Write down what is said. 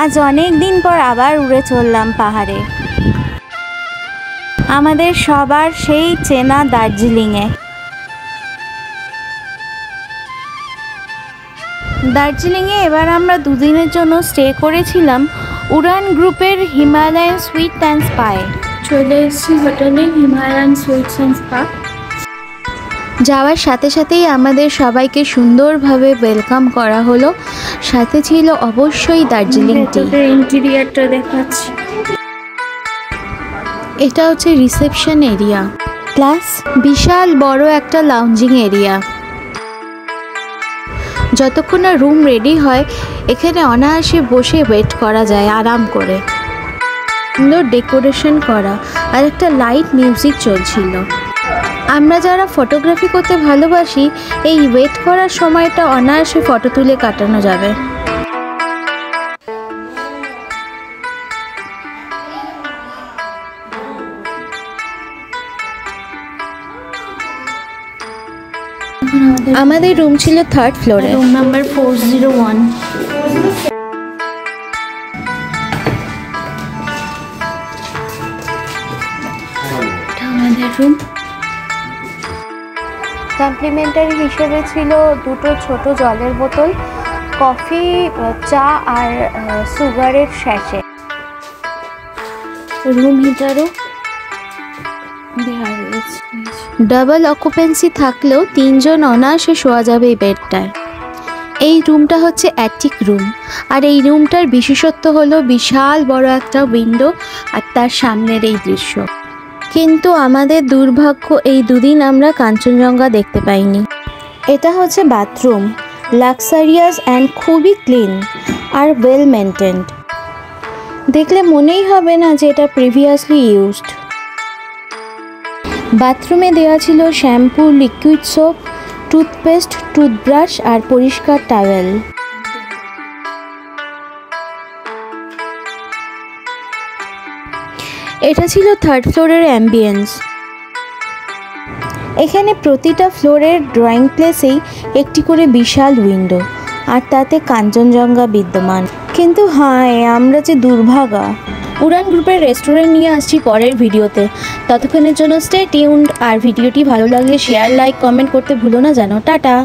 আজ অনেক দিন পর আবার উড়ে চললাম পাহাড়ে, আমাদের সবার সেই চেনা দার্জিলিংয়ে। দার্জিলিংয়ে এবার আমরা দুদিনের জন্য স্টে করেছিলাম উড়ান গ্রুপের হিমালয়ান সুইটস অ্যান্ড স্পায়। চলে এসেছি হোটেলে হিমালয়ান সুইটস অ্যান্ড স্পা। যাওয়ার সাথে সাথেই আমাদের সবাইকে সুন্দরভাবে ওয়েলকাম করা হলো, সাথে ছিল অবশ্যই দার্জিলিং টি। ইন্টেরিয়ারটা দেখাচ্ছি। এটা হচ্ছে রিসেপশন এরিয়া প্লাস বিশাল বড় একটা লাউঞ্জিং এরিয়া। যতক্ষণ না রুম রেডি হয় এখানে অনায়াসে বসে ওয়েট করা যায় আরাম করে। সুন্দর ডেকোরেশন করা আর একটা লাইট মিউজিক চলছিল। আমরা যারা ফটোগ্রাফি করতে ভালোবাসি এই ওয়েট করার সময়টা অনায়াসে ফটো তুলে কাটানো যাবে। আমাদের রুম ছিল 3rd ফ্লোরে, রুম নাম্বার 401। আমাদের রুম। কমপ্লিমেন্টারি হিসেবে ছিল দুটো ছোট জলের বোতল, কফি, চা আর সুগারের স্যাশে। রুম হিটারও ডাবল অকুপেন্সি থাকলেও 3 জন অনায়াসে শোয়া যাবে এই বেডটায়। এই রুমটা হচ্ছে অ্যাটিক রুম, আর এই রুমটার বিশেষত্ব হলো বিশাল বড় একটা উইন্ডো আর তার সামনের এই দৃশ্য। কিন্তু আমাদের দুর্ভাগ্য এই দুদিন আমরা কাঞ্চনজঙ্ঘা দেখতে পাইনি। এটা হচ্ছে বাথরুম, লাক্সারিয়াস অ্যান্ড খুবই ক্লিন আর ওয়েল মেনটেন্ড। দেখলে মনেই হবে না যে এটা প্রিভিয়াসলি ইউজড। বাথরুমে দেওয়া ছিল shampoo, liquid soap, toothpaste, toothbrush আর পরিষ্কার টাওয়েল। এটা ছিল 3rd ফ্লোরের অ্যাম্বিয়েন্স। এখানে প্রতিটা ফ্লোরের ড্রয়িং প্লেসেই একটি করে বিশাল উইন্ডো আর তাতে কাঞ্চনজঙ্ঘা বিদ্যমান। কিন্তু হায়, আমরা যে দুর্ভাগা। উড়ান গ্রুপের রেস্টুরেন্ট নিয়ে আসছি পরের ভিডিওতে। ততক্ষণের জন্য স্টে টিউনড। আর ভিডিওটি ভালো লাগলে শেয়ার, লাইক, কমেন্ট করতে ভুলো না যেন। টাটা।